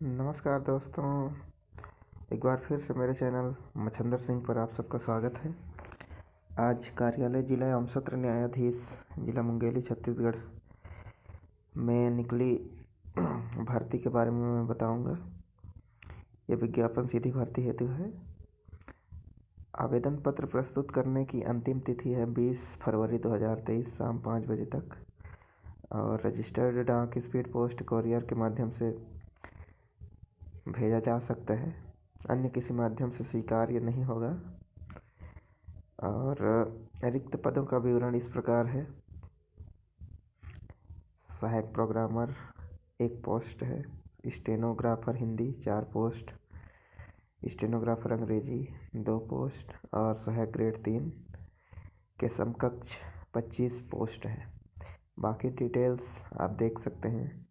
नमस्कार दोस्तों। एक बार फिर से मेरे चैनल मच्छिंदर सिंह पर आप सबका स्वागत है। आज कार्यालय जिला एवं सत्र न्यायाधीश जिला मुंगेली छत्तीसगढ़ में निकली भर्ती के बारे में मैं बताऊंगा। ये विज्ञापन सीधी भर्ती हेतु है। आवेदन पत्र प्रस्तुत करने की अंतिम तिथि है 20 फरवरी 2023 शाम 5 बजे तक और रजिस्टर्ड डाक स्पीड पोस्ट कोरियर के माध्यम से भेजा जा सकता है। अन्य किसी माध्यम से स्वीकार्य नहीं होगा। और रिक्त पदों का विवरण इस प्रकार है। सहायक प्रोग्रामर 1 पोस्ट है। Stenographer Hindi 4 post. स्टेनोग्राफर अंग्रेजी 2 पोस्ट और सहायक ग्रेड 3 के समकक्ष 25 पोस्ट है। बाकी डिटेल्स आप देख सकते हैं।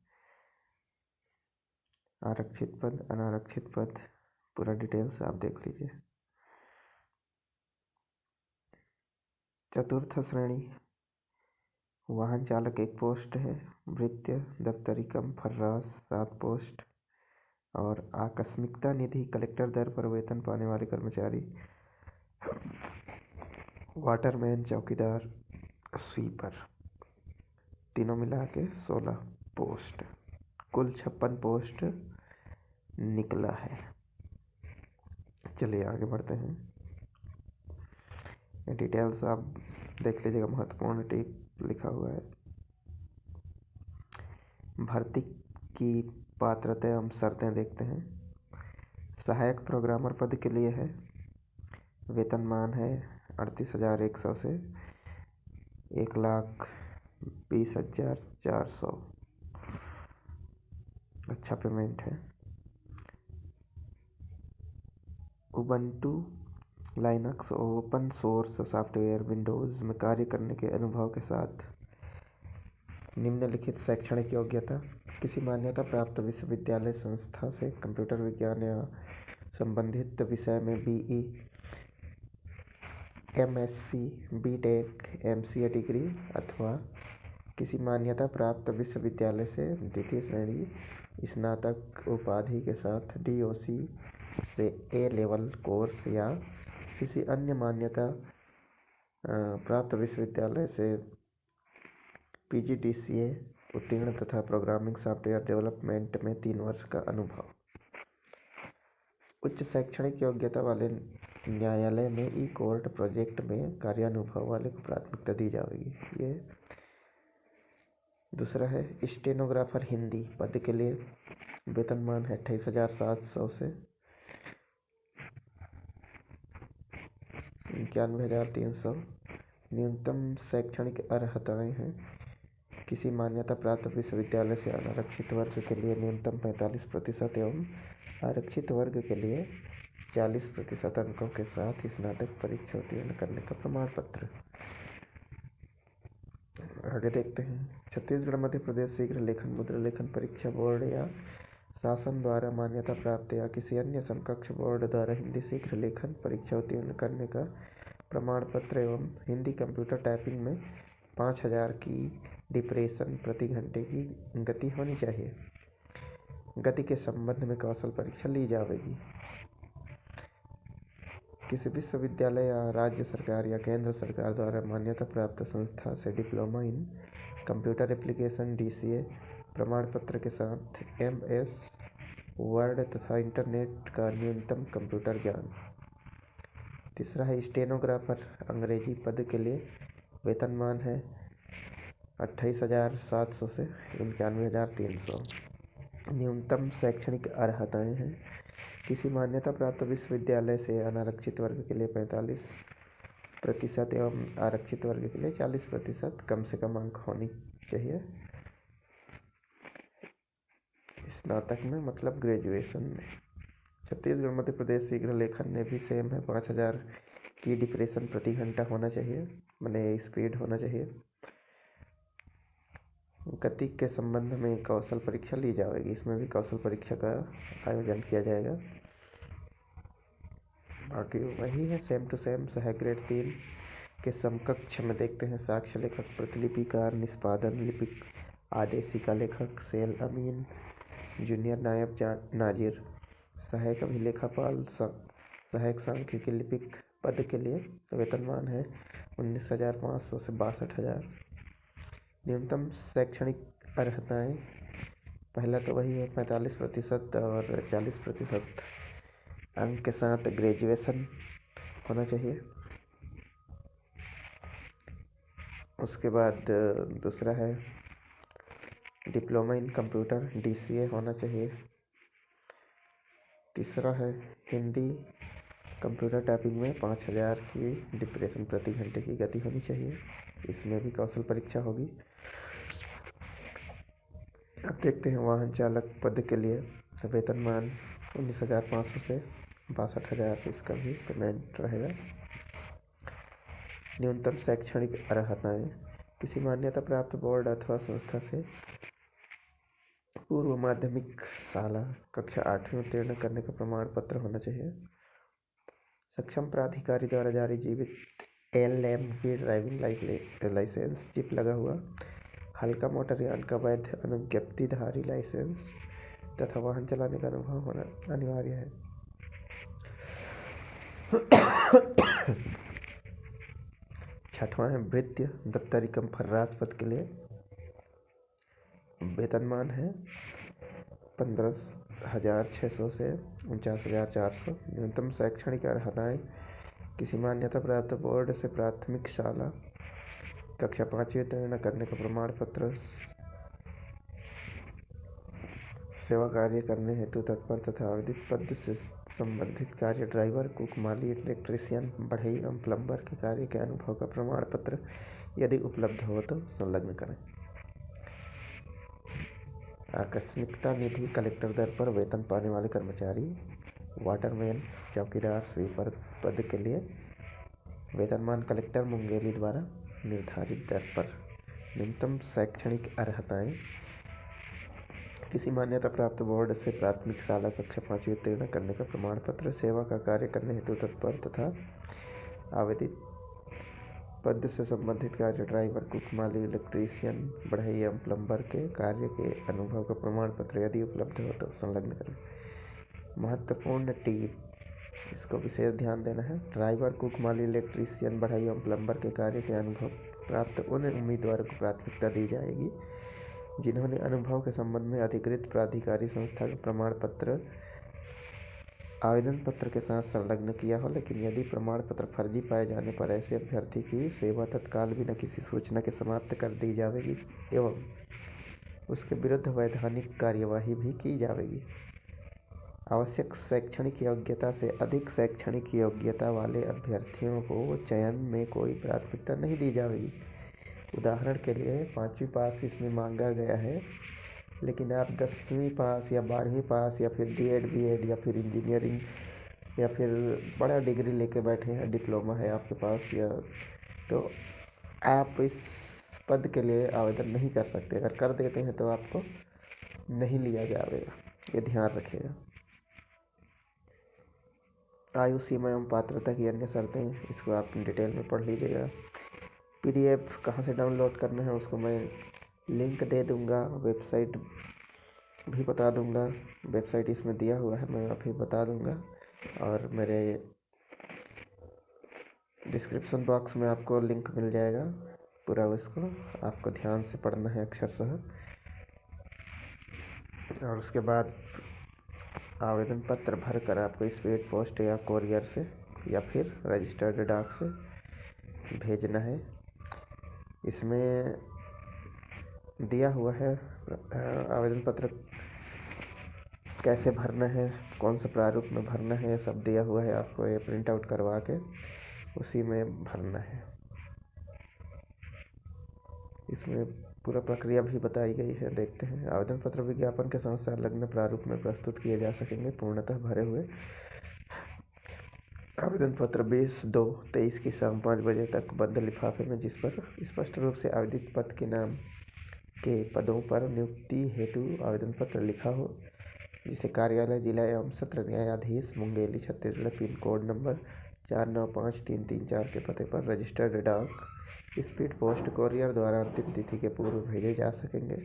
आरक्षित पद, अनारक्षित पद, पूरा डिटेल्स आप देख लीजिए। चतुर्थ श्रेणी वाहन चालक 1 पोस्ट है। भृत्य दफ्तरी कम फर्रास 7 पोस्ट और आकस्मिकता निधि कलेक्टर दर पर वेतन पाने वाले कर्मचारी, वाटरमैन, चौकीदार, स्वीपर, तीनों मिला के 16 पोस्ट। कुल 56 पोस्ट निकला है। चलिए आगे बढ़ते हैं। डिटेल्स आप देख लीजिएगा। महत्वपूर्ण टिप लिखा हुआ है। भर्ती की पात्रता एवं शर्तें देखते हैं। सहायक प्रोग्रामर पद के लिए है। वेतनमान है 38,100 से 1,20,400। अच्छा पेमेंट है। Ubuntu Linux open source software Windows में कार्य करने के अनुभव के साथ निम्नलिखित शैक्षणिक योग्यता। किसी मान्यता प्राप्त विश्वविद्यालय संस्था से कंप्यूटर विज्ञान या संबंधित विषय में BE, MSc, BTech, MCA degree अथवा किसी मान्यता प्राप्त विश्वविद्यालय से द्वितीय श्रेणी स्नातक उपाधि के साथ DOC से A लेवल कोर्स या किसी अन्य मान्यता प्राप्त विश्वविद्यालय से PGDCA उत्तीर्ण तथा प्रोग्रामिंग सॉफ्टवेयर डेवलपमेंट में 3 वर्ष का अनुभव। उच्च शैक्षणिक योग्यता वाले न्यायालय में ई-कोर्ट प्रोजेक्ट में कार्यानुभव वाले को प्राथमिकता दी जाएगी। ये दूसरा है। स्टेनोग्राफर हिंदी पद के लिए वेतनमान है 28,700 से 91,300। न्यूनतम शैक्षणिक अर्हताएं हैं। किसी मान्यता प्राप्त विश्वविद्यालय से अनारक्षित वर्ग के लिए न्यूनतम 45% एवं आरक्षित वर्ग के लिए 40% अंकों के साथ स्नातक परीक्षा उत्तीर्ण करने का प्रमाण पत्र। आगे देखते हैं। छत्तीसगढ़ मध्य प्रदेश शीघ्र लेखन मुद्रा लेखन परीक्षा बोर्ड या शासन द्वारा मान्यता प्राप्त या किसी अन्य समकक्ष बोर्ड द्वारा हिंदी शीघ्र लेखन परीक्षा उत्तीर्ण करने का प्रमाण पत्र एवं हिंदी कंप्यूटर टाइपिंग में 5,000 की डिप्रेशन प्रति घंटे की गति होनी चाहिए। गति के संबंध में कौशल परीक्षा ली जाएगी। किसी विश्वविद्यालय या राज्य सरकार या केंद्र सरकार द्वारा मान्यता प्राप्त संस्था से diploma in computer application DCA प्रमाण पत्र के साथ MS वर्ड तथा इंटरनेट का न्यूनतम कंप्यूटर ज्ञान। तीसरा है। स्टेनोग्राफर अंग्रेजी पद के लिए वेतनमान है 28,700 से 91,300। न्यूनतम शैक्षणिक अर्हताएं हैं। किसी मान्यता प्राप्त विश्वविद्यालय से अनारक्षित वर्ग के लिए 45% एवं आरक्षित वर्ग के लिए 40% कम से कम अंक होनी चाहिए स्नातक में, मतलब ग्रेजुएशन में। छत्तीसगढ़ मध्य प्रदेश शीघ्र लेखन में भी सेम है। 5,000 की डिप्रेशन प्रति घंटा होना चाहिए, मैंने स्पीड होना चाहिए। गति के संबंध में कौशल परीक्षा ली जाएगी। इसमें भी कौशल परीक्षा का आयोजन किया जाएगा। बाकी वही है, सेम टू सेम। सहायक ग्रेड 3 के समकक्ष में देखते हैं। साक्ष्य लेखक, प्रतिलिपिकार, निष्पादन लिपिक, आदेशिका लेखक, सेल अमीन, जूनियर नायब नाजिर, सहायक अभिलेखापाल, सहायक सांख्यिकी लिपिक पद के लिए वेतनमान है 19,500 से 62,000। न्यूनतम शैक्षणिक अर्हताएँ, पहला तो वही है 45% और 40% अंक के साथ ग्रेजुएशन होना चाहिए। उसके बाद दूसरा है डिप्लोमा इन कंप्यूटर DCA होना चाहिए। तीसरा है हिंदी कंप्यूटर टाइपिंग में 5,000 की डिप्रेशन प्रति घंटे की गति होनी चाहिए। इसमें भी कौशल परीक्षा होगी। अब देखते हैं वाहन चालक पद के लिए वेतनमान 19,500 से 62,000, इसका भी पेमेंट रहेगा। न्यूनतम शैक्षणिक अर्हताएँ, किसी मान्यता प्राप्त बोर्ड अथवा संस्था से पूर्व माध्यमिक शाला कक्षा 8वीं उत्तीर्ण करने का प्रमाण पत्र होना चाहिए। सक्षम प्राधिकारी द्वारा जारी जीवित LMV ड्राइविंग लाइसेंस, चिप लगा हुआ हल्का मोटर यान का वैध अनुज्ञप्तिधारी लाइसेंस तथा वाहन चलाने का अनुभव होना अनिवार्य है। छठवां है भृत्य दफ्तरी कम फर्राज पद के लिए वेतनमान है 15,600 से 49,400। न्यूनतम शैक्षणिक अर्हताएँ, किसी मान्यता प्राप्त बोर्ड से प्राथमिक शाला कक्षा 5वीं उत्तीर्ण करने का प्रमाण पत्र, सेवा कार्य करने हेतु तत्पर तथा आवेदित पद से संबंधित कार्य ड्राइवर, कुक, माली, इलेक्ट्रीशियन, बढ़ई एवं प्लम्बर के कार्य के अनुभव का प्रमाण पत्र यदि उपलब्ध हो तो संलग्न करें। आकस्मिकता निधि कलेक्टर दर पर वेतन पाने वाले कर्मचारी, वाटरमैन, चौकीदार, स्वीपर पद के लिए वेतनमान कलेक्टर मुंगेली द्वारा निर्धारित दर पर। न्यूनतम शैक्षणिक अर्हताएँ, किसी मान्यता प्राप्त बोर्ड से प्राथमिक शाला कक्षा 5वीं उत्तीर्ण करने का प्रमाण पत्र, सेवा का कार्य करने हेतु तत्पर तथा आवेदित पद से संबंधित कार्य ड्राइवर, कुक, माली, इलेक्ट्रीशियन, बढ़ई एवं प्लम्बर के कार्य के अनुभव का प्रमाण पत्र यदि उपलब्ध हो तो संलग्न करें। महत्वपूर्ण टिप, इसको विशेष ध्यान देना है। ड्राइवर, कुक, माली, इलेक्ट्रीशियन, बढ़ई एवं प्लम्बर के कार्य के अनुभव प्राप्त उन उम्मीदवारों को प्राथमिकता दी जाएगी जिन्होंने अनुभव के संबंध में अधिकृत प्राधिकारी संस्था का प्रमाण पत्र आवेदन पत्र के साथ संलग्न किया हो, लेकिन यदि प्रमाण पत्र फर्जी पाए जाने पर ऐसे अभ्यर्थी की सेवा तत्काल बिना किसी सूचना के समाप्त कर दी जाएगी एवं उसके विरुद्ध वैधानिक कार्यवाही भी की जाएगी। आवश्यक शैक्षणिक योग्यता से अधिक शैक्षणिक योग्यता वाले अभ्यर्थियों को चयन में कोई प्राथमिकता नहीं दी जाएगी। उदाहरण के लिए 5वीं पास इसमें मांगा गया है, लेकिन आप 10वीं पास या 12वीं पास या फिर D.Ed, B.Ed या फिर इंजीनियरिंग या फिर बड़ा डिग्री लेके बैठे हैं, डिप्लोमा है आपके पास, या तो आप इस पद के लिए आवेदन नहीं कर सकते। अगर कर देते हैं तो आपको नहीं लिया जाएगा, ये ध्यान रखिएगा। आयु सीमा एवं पात्रता की अन्य शर्तें, इसको आप डिटेल में पढ़ लीजिएगा। PDF कहाँ से डाउनलोड करना है उसको मैं लिंक दे दूँगा, वेबसाइट भी बता दूँगा। वेबसाइट इसमें दिया हुआ है, मैं अभी बता दूँगा, और मेरे डिस्क्रिप्शन बॉक्स में आपको लिंक मिल जाएगा पूरा, उसको आपको ध्यान से पढ़ना है अक्षरशः। और उसके बाद आवेदन पत्र भर कर आपको स्पीड पोस्ट या कोरियर से या फिर रजिस्टर्ड डाक से भेजना है। इसमें दिया हुआ है आवेदन पत्र कैसे भरना है, कौन सा प्रारूप में भरना है, सब दिया हुआ है। आपको ये प्रिंट आउट करवा के उसी में भरना है। इसमें पूरा प्रक्रिया भी बताई गई है, देखते हैं। आवेदन पत्र विज्ञापन के साथ संलग्न प्रारूप में प्रस्तुत किए जा सकेंगे। पूर्णतः भरे हुए आवेदन पत्र 20/2/23 की शाम 5 बजे तक बंद लिफाफे में, जिस पर स्पष्ट रूप से आवेदित पद के नाम के पदों पर नियुक्ति हेतु आवेदन पत्र लिखा हो, जिसे कार्यालय जिला एवं सत्र न्यायाधीश Mungeli Chhattisgarh pin code number 495334 के पते पर रजिस्टर्ड डाक, स्पीड पोस्ट, कोरियर द्वारा अंतिम तिथि के पूर्व भेजे जा सकेंगे।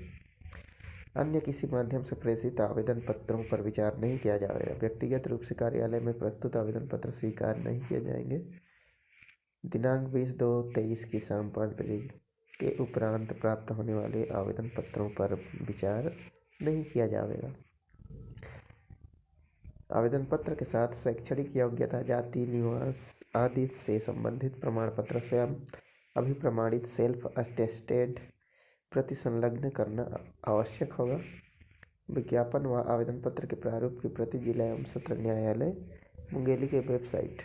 अन्य किसी माध्यम से प्रेषित आवेदन पत्रों पर विचार नहीं किया जाएगा। व्यक्तिगत रूप से कार्यालय में प्रस्तुत आवेदन पत्र स्वीकार नहीं किए जाएंगे। दिनांक 20/2/23 की शाम 5 बजे के उपरांत प्राप्त होने वाले आवेदन पत्रों पर विचार नहीं किया जाएगा। आवेदन पत्र के साथ शैक्षणिक योग्यता, जाति, निवास आदि से संबंधित प्रमाण पत्र स्वयं अभिप्रमाणित सेल्फ अटेस्टेड प्रति संलग्न करना आवश्यक होगा। विज्ञापन व आवेदन पत्र के प्रारूप की प्रति जिला एवं सत्र न्यायालय मुंगेली के वेबसाइट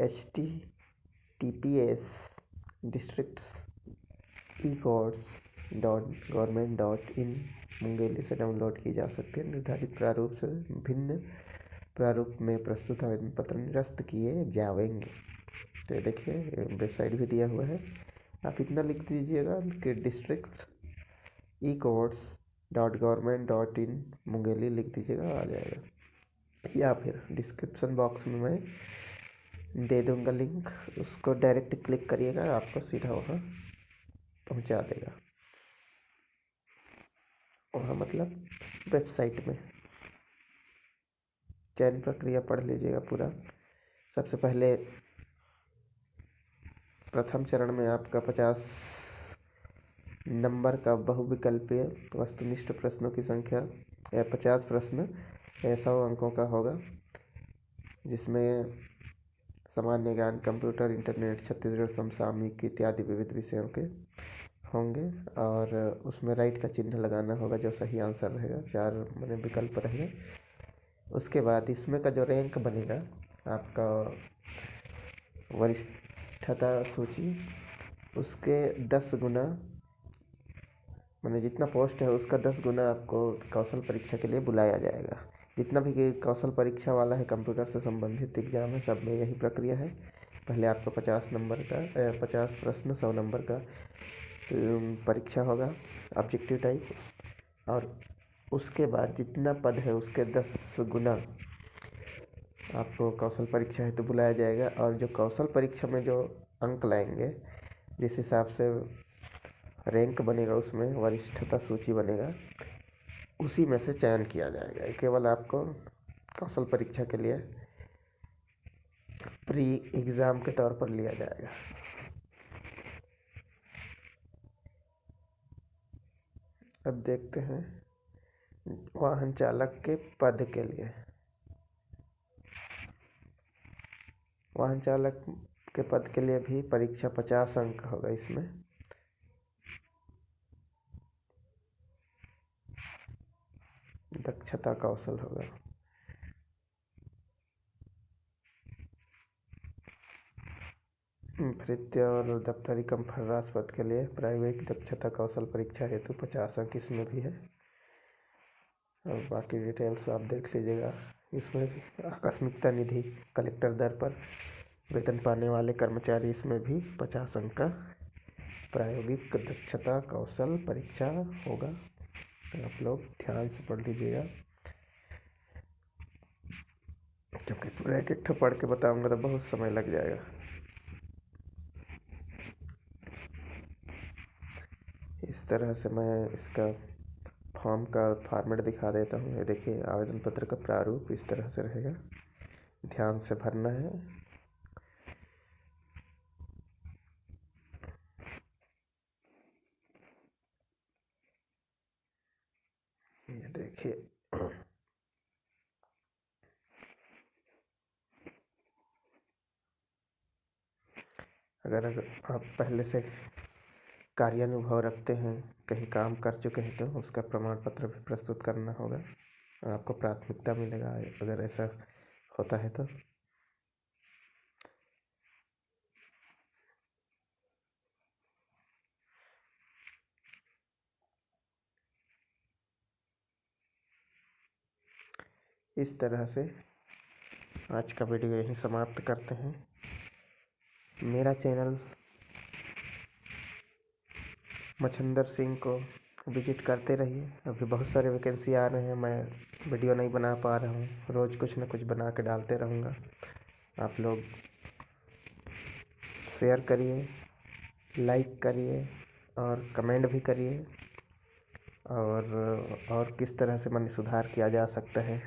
https://districts.ecourts.government.in मुंगेली से डाउनलोड की जा सकती है। निर्धारित प्रारूप से भिन्न प्रारूप में प्रस्तुत आवेदन पत्र निरस्त किए जाएंगे। तो देखिए वेबसाइट भी दिया हुआ है। आप इतना लिख दीजिएगा कि districts.ecourts.government.in मुंगेली लिख दीजिएगा, आ जाएगा। या फिर डिस्क्रिप्शन बॉक्स में मैं दे दूंगा लिंक, उसको डायरेक्ट क्लिक करिएगा, आपको सीधा वहाँ पहुँचा देगा। वहाँ मतलब वेबसाइट में। चयन प्रक्रिया पढ़ लीजिएगा पूरा। सबसे पहले प्रथम चरण में आपका 50 नंबर का बहुविकल्पीय वस्तुनिष्ठ प्रश्नों की संख्या या 50 प्रश्न 100 अंकों का होगा, जिसमें सामान्य ज्ञान, कंप्यूटर, इंटरनेट, छत्तीसगढ़ समसामयिक इत्यादि विविध विषयों के होंगे। और उसमें राइट का चिन्ह लगाना होगा जो सही आंसर रहेगा। 4 मैंने विकल्प रहेंगे। उसके बाद इसमें का जो रैंक बनेगा आपका वरिष्ठता सूची, उसके 10 गुना, मैंने जितना पोस्ट है उसका 10 गुना आपको कौशल परीक्षा के लिए बुलाया जाएगा। जितना भी कौशल परीक्षा वाला है, कंप्यूटर से संबंधित एग्जाम है, सब में यही प्रक्रिया है। पहले आपको 50 नंबर का 50 प्रश्न 100 नंबर का परीक्षा होगा ऑब्जेक्टिव टाइप, और उसके बाद जितना पद है उसके 10 गुना आपको कौशल परीक्षा हेतु बुलाया जाएगा। और जो कौशल परीक्षा में जो अंक लाएंगे, जिस हिसाब से रैंक बनेगा, उसमें वरिष्ठता सूची बनेगा, उसी में से चयन किया जाएगा। केवल आपको कौशल परीक्षा के लिए प्री एग्ज़ाम के तौर पर लिया जाएगा। अब देखते हैं वाहन चालक के पद के लिए। वाहन चालक के पद के लिए भी परीक्षा 50 अंक होगा। इसमें दक्षता कौशल होगा। भृत्य और दफ्तरी कम फर्राश पद के लिए प्राइवेट दक्षता कौशल परीक्षा हेतु 50 अंक इसमें भी है। और बाकी डिटेल्स आप देख लीजिएगा। इसमें भी आकस्मिकता निधि कलेक्टर दर पर वेतन पाने वाले कर्मचारी, इसमें भी 50 अंक का प्रायोगिक दक्षता कौशल परीक्षा होगा। तो आप लोग ध्यान से पढ़ लीजिएगा, क्योंकि पूरा एक एक पढ़ के बताऊंगा तो बहुत समय लग जाएगा। इस तरह से मैं इसका फॉर्म का फॉर्मेट दिखा देता हूँ। ये देखिए आवेदन पत्र का प्रारूप इस तरह से रहेगा, ध्यान से भरना है। ये देखिए अगर आप पहले से कार्यानुभव रखते हैं, कहीं काम कर चुके हैं, तो उसका प्रमाण पत्र भी प्रस्तुत करना होगा। आपको प्राथमिकता मिलेगा अगर ऐसा होता है तो। इस तरह से आज का वीडियो यहीं समाप्त करते हैं। मेरा चैनल मच्छिंदर सिंह को विजिट करते रहिए। अभी बहुत सारे वैकेंसी आ रहे हैं, मैं वीडियो नहीं बना पा रहा हूँ, रोज़ कुछ ना कुछ बना के डालते रहूँगा। आप लोग शेयर करिए, लाइक करिए और कमेंट भी करिए। और किस तरह से माने सुधार किया जा सकता है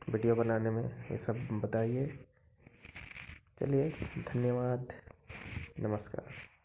वीडियो बनाने में, ये सब बताइए। चलिए, धन्यवाद, नमस्कार।